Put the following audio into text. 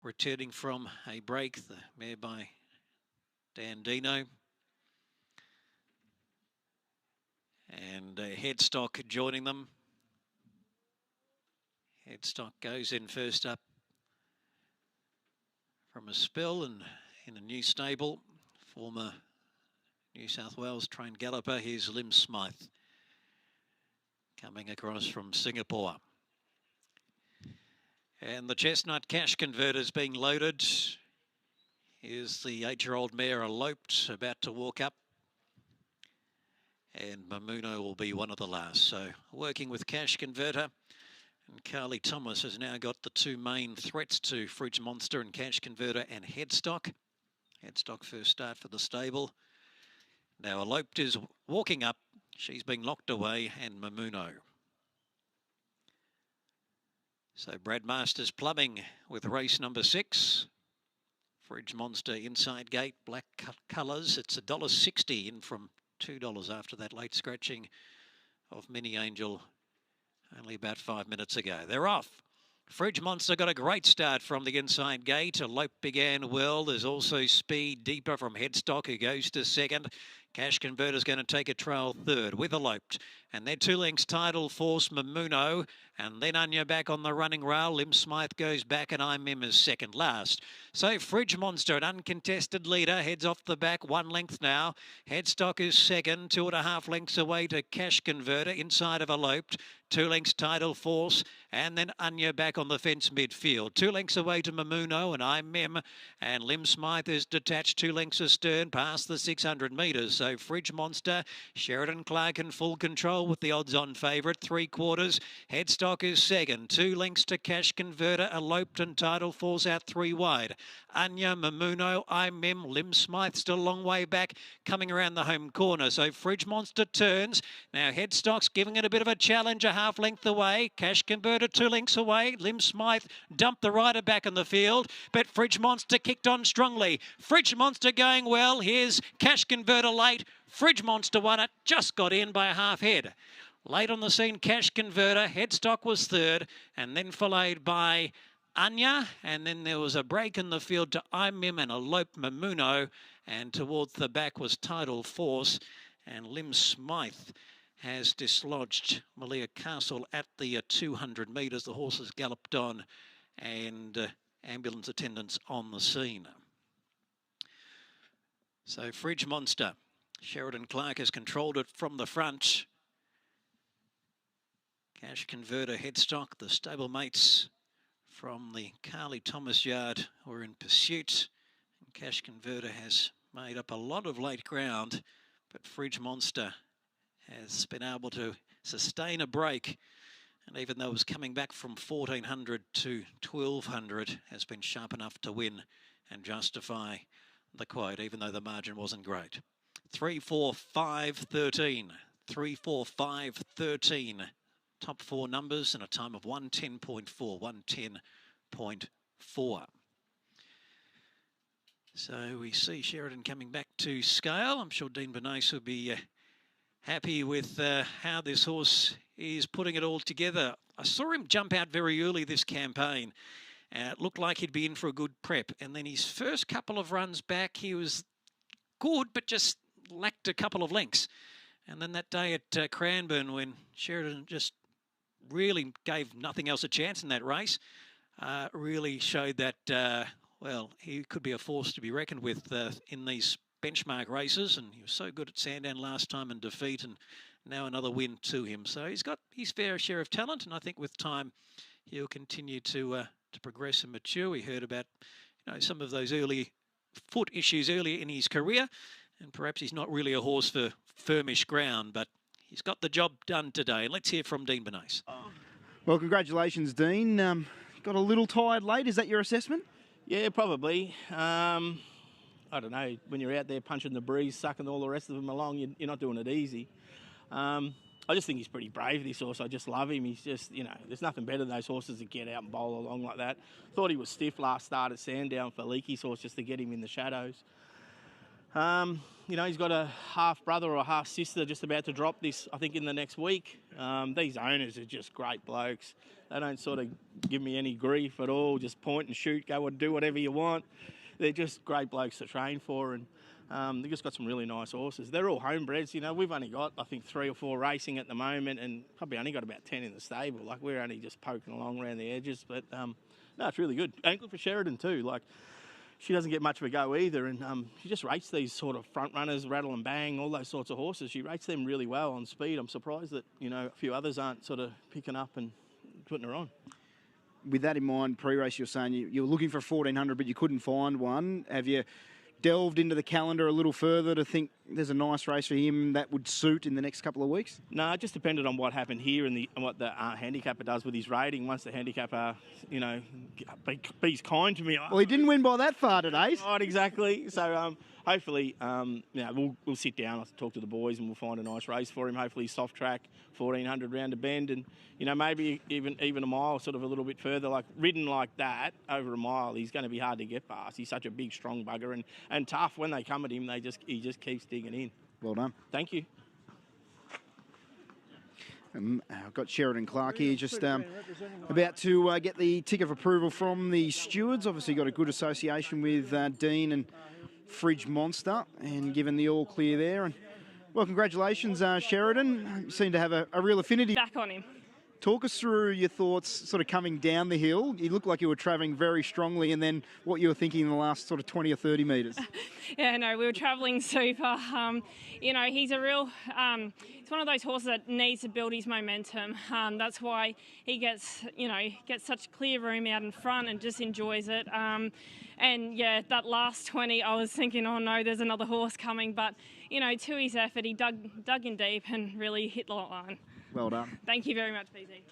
returning from a break, the mare by Dan Dino. And Headstock joining them. Headstock goes in first up from a spell and in a new stable. Former New South Wales trained galloper. Here's Lim Smythe coming across from Singapore. And the Chestnut Cash Converter's being loaded. Here's the 8-year-old mare Eloped, about to walk up. And Mamuno will be one of the last. So working with Cash Converter. And Carly Thomas has now got the two main threats to Fridge Monster and Cash Converter and Headstock. Headstock first start for the stable. Now Eloped is walking up. She's being locked away, and Mamuno. So Brad Masters plumbing with race number 6. Fridge Monster inside gate, black colours. It's $1.60 in from $2 after that late scratching of Mini Angel only about 5 minutes ago. They're off. Fridge Monster got a great start from the inside gate. Elope began well. There's also Speed Deeper from Headstock, who goes to second. Cash Converter's going to take a trail third with Eloped. And then 2 lengths Tidal Force, Mamuno. And then Anya back on the running rail. Lim Smythe goes back and I'm Mim is second last. So Fridge Monster, an uncontested leader, heads off the back 1 length now. Headstock is second, 2.5 lengths away to Cash Converter inside of Eloped. 2 lengths Tidal Force, and then Anya back on the fence midfield. 2 lengths away to Mamuno and I'm Mim, and Lim Smythe is detached 2 lengths astern past the 600 metres. So Fridge Monster, Sheridan Clark in full control with the odds-on favourite, 3/4. Headstock is second, 2 lengths to Cash Converter, Eloped and Tidal Force out 3 wide. Anya, Mamuno, I'm Mim, Lim Smythe still a long way back, coming around the home corner. So Fridge Monster turns. Now Headstock's giving it a bit of a challenge, a half length away. Cash Converter 2 lengths away. Lim Smythe dumped the rider back in the field, but Fridge Monster kicked on strongly. Fridge Monster going well. Here's Cash Converter late. Fridge Monster won it, just got in by a half head. Late on the scene, Cash Converter. Headstock was third, and then followed by Anya, and then there was a break in the field to I'm Mim and Elope Mamuno, and towards the back was Tidal Force, and Lim Smythe has dislodged Malia Castle at the 200 metres. The horses galloped on, and ambulance attendants on the scene. So Fridge Monster, Sheridan Clark has controlled it from the front. Cash Converter, Headstock, the stablemates from the Carly Thomas yard were in pursuit. And Cash Converter has made up a lot of late ground, but Fridge Monster has been able to sustain a break. And even though it was coming back from 1400 to 1200, has been sharp enough to win and justify the quote, even though the margin wasn't great. 3, 4, 5, 13. 3, 4, 5, 13. Top 4 numbers and a time of 110.4, 110.4. So we see Sheridan coming back to scale. I'm sure Dean Bernays will be happy with how this horse is putting it all together. I saw him jump out very early this campaign. It looked like he'd be in for a good prep. And then his first couple of runs back, he was good, but just lacked a couple of lengths. And then that day at Cranbourne, when Sheridan just really gave nothing else a chance in that race, really showed that, well, he could be a force to be reckoned with in these benchmark races, and he was so good at Sandown last time in defeat, and now another win to him. So he's got his fair share of talent, and I think with time he'll continue to progress and mature. We heard about some of those early foot issues earlier in his career, and perhaps he's not really a horse for firmish ground, but he's got the job done today. And let's hear from Dean Bernays. Well, congratulations, Dean. Got a little tired late. Is that your assessment? Yeah, probably. I don't know. When you're out there punching the breeze, sucking all the rest of them along, you're not doing it easy. I just think he's pretty brave, this horse. I just love him. He's just, there's nothing better than those horses that get out and bowl along like that. Thought he was stiff last start at Sandown for Leakey's horse just to get him in the shadows. You know, he's got a half brother or a half sister just about to drop this, I think, in the next week. These owners are just great blokes. They don't sort of give me any grief at all. Just point and shoot, go and do whatever you want. They're just great blokes to train for, and they've just got some really nice horses. They're all homebreds. You know, we've only got, I think, 3 or 4 racing at the moment, and probably only got about 10 in the stable. Like, we're only just poking along around the edges, but no, it's really good. And good for Sheridan too. Like, she doesn't get much of a go either, and she just rates these sort of front runners, rattle and bang, all those sorts of horses. She rates them really well on speed. I'm surprised that, you know, a few others aren't sort of picking up and putting her on. With that in mind, pre-race, you're saying you were looking for a 1400, but you couldn't find one. Have you delved into the calendar a little further to think there's a nice race for him that would suit in the next couple of weeks? No, it just depended on what happened here and what the handicapper does with his rating. Once the handicapper, you know, be kind to me. Well, he didn't win by that far today. Right, exactly. So hopefully, you know, we'll sit down, I'll talk to the boys, and we'll find a nice race for him. Hopefully, soft track, 1400 round a bend, and you know, maybe even a mile, sort of a little bit further. Like, ridden like that over a mile, he's going to be hard to get past. He's such a big, strong bugger, and tough. When they come at him, he just keeps digging in. Well done. Thank you. I've got Sheridan Clark here, just about to get the tick of approval from the stewards. Obviously got a good association with Dean and Fridge Monster, and given the all clear there. And well, congratulations, Sheridan. You seem to have a real affinity. Back on him. Talk us through your thoughts sort of coming down the hill. You looked like you were travelling very strongly, and then what you were thinking in the last sort of 20 or 30 metres. Yeah, no, we were travelling super. You know, he's a real, he's one of those horses that needs to build his momentum. That's why he gets such clear room out in front and just enjoys it. And yeah, that last 20, I was thinking, oh no, there's another horse coming. But, you know, to his effort, he dug in deep and really hit the line. Well done. Thank you very much, PZ.